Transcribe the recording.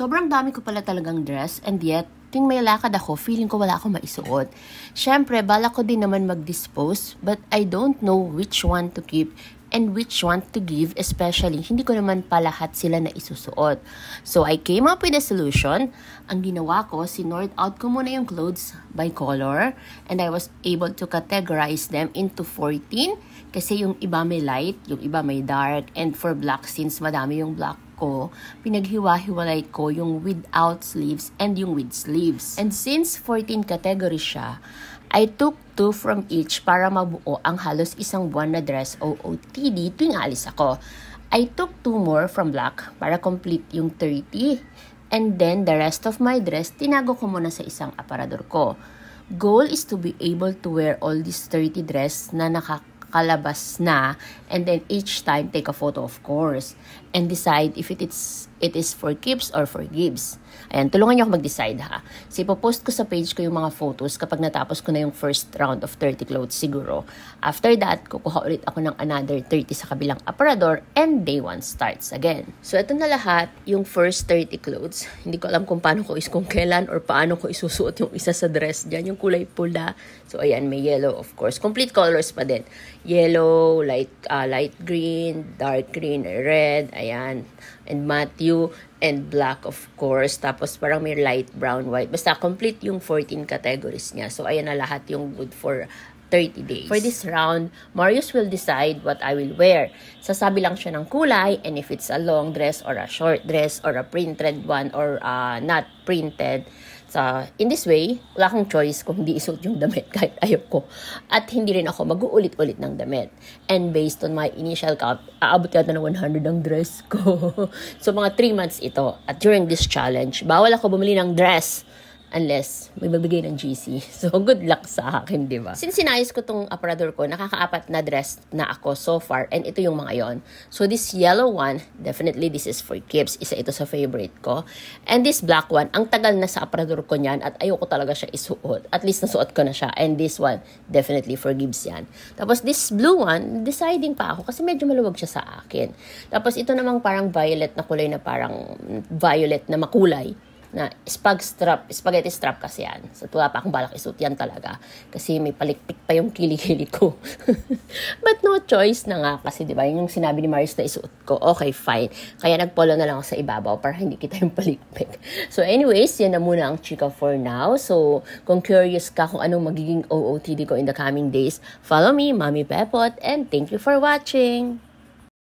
Sobrang dami ko pala talagang dress and yet, ting may lakad ako, feeling ko wala akong maisuot. Syempre, bala ko din naman mag-dispose but I don't know which one to keep and which one to give, especially hindi ko naman pa lahat sila na isusuot. So I came up with a solution. Ang ginawa ko, sinort out ko muna yung clothes by color and I was able to categorize them into 14 kasi yung iba may light, yung iba may dark, and for black, since madami yung black ko, pinaghiwa-hiwalay ko yung without sleeves and yung with sleeves. And since 14 categories siya, I took 2 from each para mabuo ang halos isang buwan na dress OOTD tuwing alis ako. I took 2 more from black para complete yung 30. And then the rest of my dress, tinago ko muna sa isang aparador ko. Goal is to be able to wear all these 30 dress na nakakalabas na, and then each time take a photo, of course, and decide if it is for keeps or for gives. Ayan, tulungan niyo ako mag-decide ha. So, ipopost ko sa page ko yung mga photos kapag natapos ko na yung first round of 30 clothes siguro. After that, kukuha ulit ako ng another 30 sa kabilang aparador and day 1 starts again. So, ito na lahat, yung first 30 clothes. Hindi ko alam kung paano ko kung kailan or paano ko isusuot yung isa sa dress dyan, yung kulay pula. So, ayan, may yellow, of course. Complete colors pa din. Yellow, light green, dark green, red, ayan, and Matthew, and black, of course. Tapos parang may light brown, white. Basta complete yung 14 categories niya. So, ayan na lahat yung good for 30 days. For this round, Marius will decide what I will wear. Sasabi lang siya ng kulay, and if it's a long dress or a short dress or a printed one or not printed. So, in this way, wala akong choice kung hindi isuot yung damit kahit ayaw ko. At hindi rin ako mag-uulit-ulit ng damit. And based on my initial count, aabot yata ng 100 ang dress ko. So, mga 3 months ito. At during this challenge, bawal ako bumili ng dress unless may magbigay ng GC. So, good luck sa akin, di ba? Since sinayos ko tong aparador ko, nakaka-4 na dress na ako so far, and ito yung mga yon. So, this yellow one, definitely this is for keeps. Isa ito sa favorite ko. And this black one, ang tagal na sa aparador ko niyan at ayoko talaga siya isuot. At least nasuot ko na siya. And this one, definitely for gives yan. Tapos, this blue one, deciding pa ako kasi medyo maluwag siya sa akin. Tapos, ito namang parang violet na kulay na parang violet na makulay. Na spaghetti strap kasi yan. So, wala pa akong balak isuot yan talaga. Kasi may palikpik pa yung kilikili ko. But no choice na nga kasi, di ba? Yung sinabi ni Marius na isuot ko, okay, fine. Kaya nagpolo na lang ako sa ibabaw para hindi kita yung palikpik. So, anyways, yan na muna ang chika for now. So, kung curious ka kung anong magiging OOTD ko in the coming days, follow me, Mami Pepot, and thank you for watching!